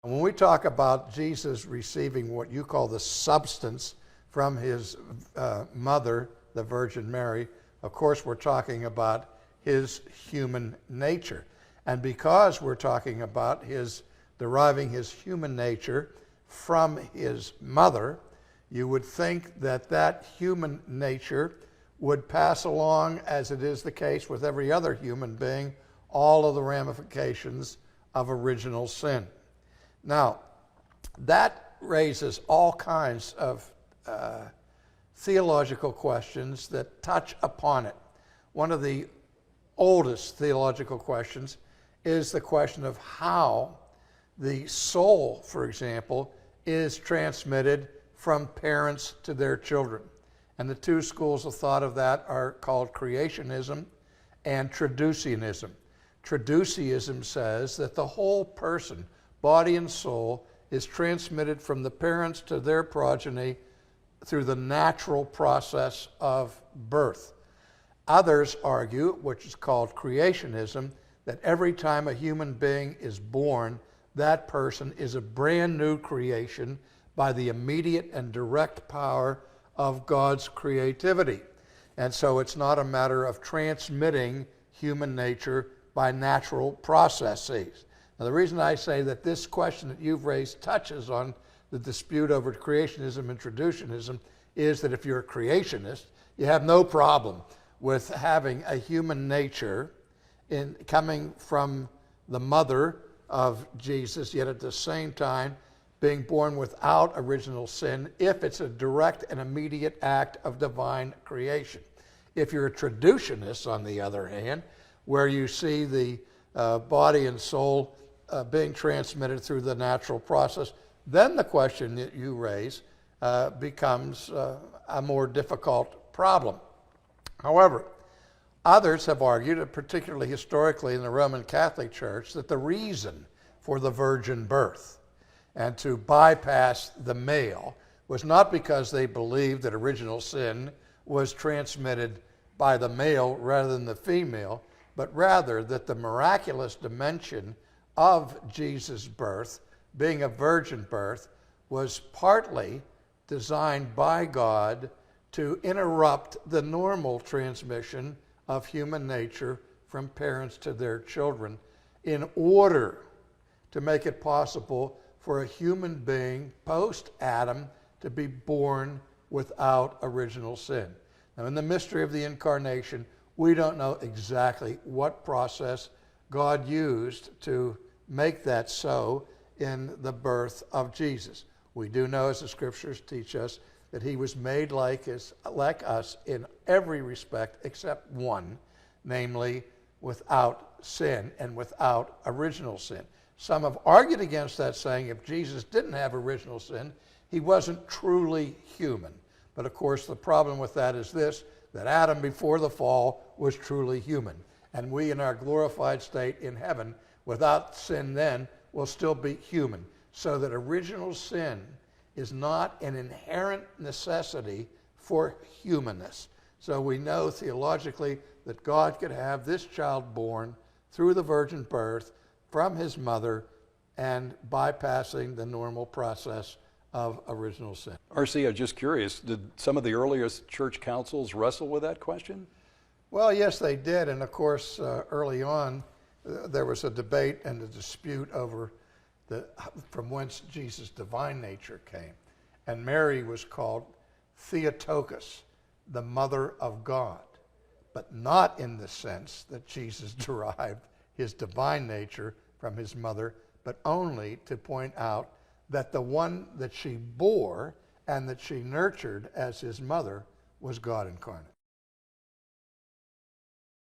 when we talk about Jesus receiving what you call the substance from his mother, the Virgin Mary, of course we're talking about his human nature. And because we're talking about his deriving his human nature from his mother, you would think that that human nature would pass along, as it is the case with every other human being, all of the ramifications of original sin. Now, that raises all kinds of theological questions that touch upon it. One of the oldest theological questions is the question of how the soul, for example, is transmitted from parents to their children. And the two schools of thought of that are called creationism and traducianism. Traducianism says that the whole person, body and soul, is transmitted from the parents to their progeny through the natural process of birth. Others argue, which is called creationism, that every time a human being is born, that person is a brand new creation by the immediate and direct power of God's creativity. And so it's not a matter of transmitting human nature by natural processes. Now, the reason I say that this question that you've raised touches on the dispute over creationism and traducianism is that if you're a creationist, you have no problem with having a human nature coming from the mother of Jesus, yet at the same time being born without original sin if it's a direct and immediate act of divine creation. If you're a traducianist, on the other hand, where you see the body and soul being transmitted through the natural process, then the question that you raise becomes a more difficult problem. However, others have argued, particularly historically in the Roman Catholic Church, that the reason for the virgin birth and to bypass the male was not because they believed that original sin was transmitted by the male rather than the female, but rather that the miraculous dimension of Jesus' birth, being a virgin birth, was partly designed by God to interrupt the normal transmission of human nature from parents to their children in order to make it possible for a human being post-Adam to be born without original sin. Now, in the mystery of the incarnation, we don't know exactly what process God used to make that so in the birth of Jesus. We do know, as the scriptures teach us, that he was made like us in every respect except one, namely without sin and without original sin. Some have argued against that, saying if Jesus didn't have original sin, he wasn't truly human. But of course, the problem with that is this, that Adam before the fall was truly human. And we in our glorified state in heaven, without sin then, will still be human. So that original sin is not an inherent necessity for humanness. So we know theologically that God could have this child born through the virgin birth from his mother and bypassing the normal process of original sin. R.C., I'm just curious, did some of the earliest church councils wrestle with that question? Well, yes, they did. And of course, early on, there was a debate and a dispute over from whence Jesus' divine nature came. And Mary was called Theotokos, the mother of God, but not in the sense that Jesus derived his divine nature from his mother, but only to point out that the one that she bore and that she nurtured as his mother was God incarnate.